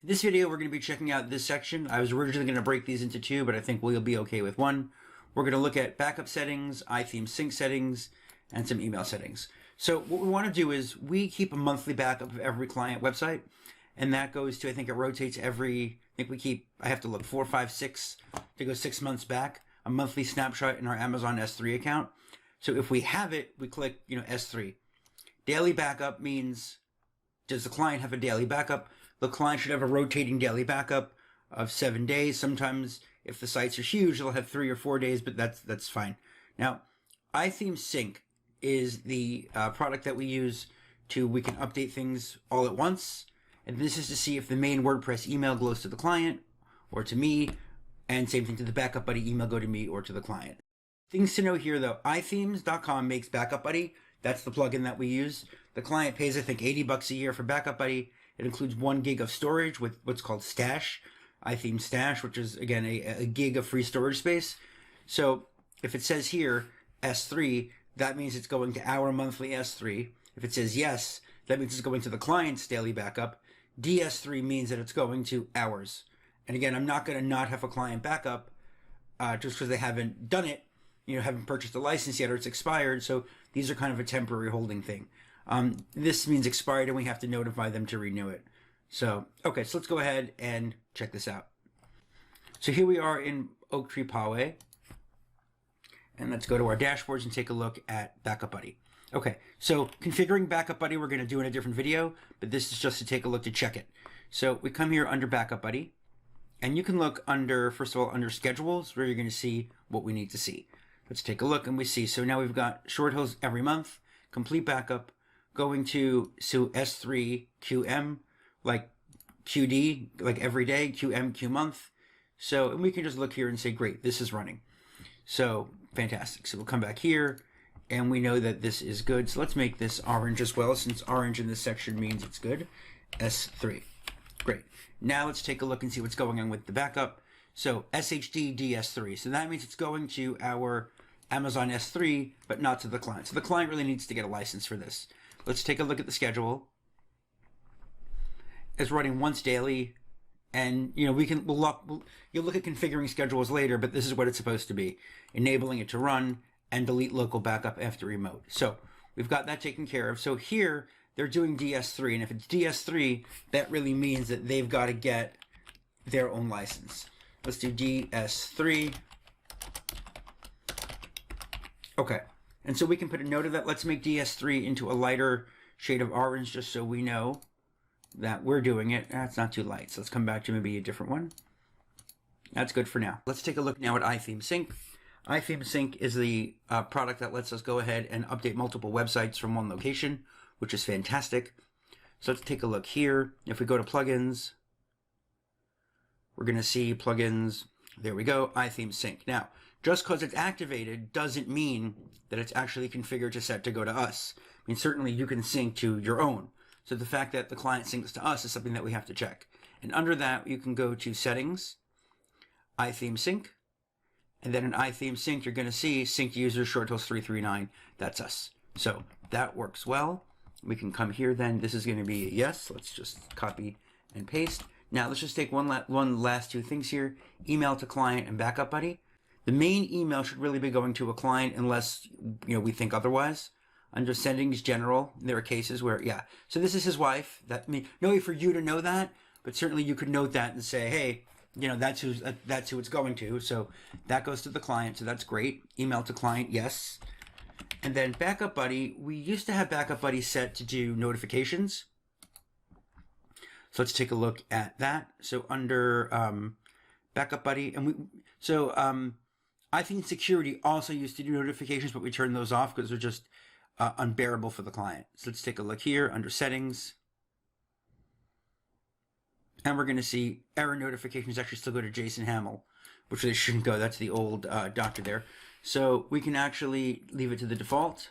In this video, we're going to be checking out this section. I was originally going to break these into two, but I think we'll be okay with one. We're going to look at backup settings, iTheme sync settings, and some email settings. So what we want to do is we keep a monthly backup of every client website, and that goes to, I think it rotates every, I have to look, 4, 5, 6, to go 6 months back, a monthly snapshot in our Amazon S3 account. So if we have it, we click, S3. Daily backup means, does the client have a daily backup? The client should have a rotating daily backup of 7 days. Sometimes if the sites are huge, they'll have 3 or 4 days, but that's fine. Now, iTheme Sync is the product that we use we can update things all at once. And this is to see if the main WordPress email goes to the client or to me, and same thing to the Backup Buddy email go to me or to the client. Things to know here though, iThemes.com makes Backup Buddy. That's the plugin that we use. The client pays, I think, $80 a year for Backup Buddy. It includes 1 gig of storage with what's called Stash, iTheme Stash, which is, again, a gig of free storage space. So if it says here S3, that means it's going to our monthly S3. If it says yes, that means it's going to the client's daily backup. DS3 means that it's going to ours. And again, I'm not going to not have a client backup just because they haven't done it, haven't purchased a license yet or it's expired. So these are kind of a temporary holding thing. This means expired and we have to notify them to renew it. So, okay, so let's go ahead and check this out. So here we are in Oaktree Poway. And let's go to our dashboards and take a look at Backup Buddy. Okay, so configuring Backup Buddy we're going to do in a different video, but this is just to take a look to check it. So we come here under Backup Buddy, and you can look under, first of all, under Schedules, where you're going to see what we need to see. Let's take a look and we see, so now we've got short hills every month, complete backup, going to S3 QM, like QD, like every day, QM, Q month. So, and we can just look here and say, great, this is running. So, fantastic. So we'll come back here, and we know that this is good. So let's make this orange as well, since orange in this section means it's good. S3. Great. Now let's take a look and see what's going on with the backup. So iSHD DS3. So that means it's going to our Amazon S3, but not to the client. So the client really needs to get a license for this. Let's take a look at the schedule. It's running once daily, and you'll look at configuring schedules later, but this is what it's supposed to be, enabling it to run and delete local backup after remote. So we've got that taken care of. So here they're doing DS3, and if it's DS3, that really means that they've got to get their own license. Let's do DS3. Okay, and so we can put a note of that. Let's make DS3 into a lighter shade of orange just so we know that we're doing it. That's not too light, so let's come back to maybe a different one. That's good for now. Let's take a look now at iTheme Sync. iTheme Sync is the product that lets us go ahead and update multiple websites from one location, which is fantastic. So let's take a look here. If we go to plugins, we're going to see plugins. There we go, iTheme Sync. Now, just because it's activated doesn't mean that it's actually configured to set to go to us. I mean, certainly you can sync to your own. So the fact that the client syncs to us is something that we have to check. And under that, you can go to Settings, iTheme Sync, and then in iTheme Sync, you're going to see Sync User Shorthills 339. That's us. So that works well. We can come here then. This is going to be a yes. Let's just copy and paste. Now let's just take one last two things here. Email to client and Backup Buddy. The main email should really be going to a client unless we think otherwise. Under Settings General, there are cases where, yeah. So this is his wife. No way for you to know that, but certainly you could note that and say, hey, that's who it's going to. So that goes to the client. So that's great. Email to client, yes. And then Backup Buddy, we used to have Backup Buddy set to do notifications. So let's take a look at that. So under Backup Buddy, I think security also used to do notifications, but we turned those off because they're just unbearable for the client. So let's take a look here under Settings. And we're going to see error notifications actually still go to Jason Hamill, which they shouldn't go. That's the old doctor there. So we can actually leave it to the default.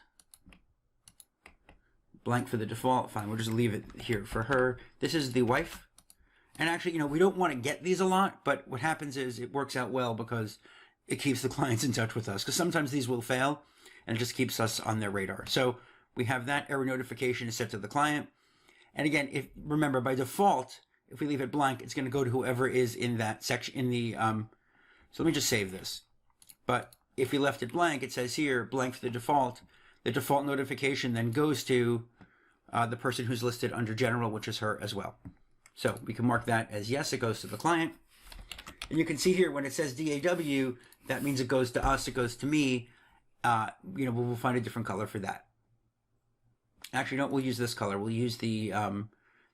Blank for the default. Fine, we'll just leave it here for her. This is the wife. And actually, we don't want to get these a lot, but what happens is it works out well because it keeps the clients in touch with us. Because sometimes these will fail, and it just keeps us on their radar. So we have that error notification is set to the client. And again, remember, by default, if we leave it blank, it's going to go to whoever is in that section in the, so let me just save this. But if we left it blank, it says here, blank for the default notification then goes to the person who's listed under general, which is her as well. So we can mark that as yes, it goes to the client. And you can see here when it says DAW, that means it goes to us, it goes to me. We'll find a different color for that. Actually, no, we'll use this color. We'll use the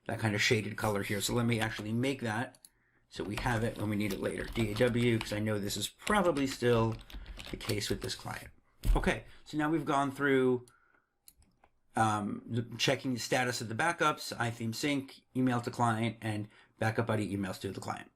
that kind of shaded color here. So let me actually make that so we have it when we need it later. DAW, because I know this is probably still the case with this client. Okay, so now we've gone through checking the status of the backups, iTheme sync, email to client, and backup buddy emails to the client.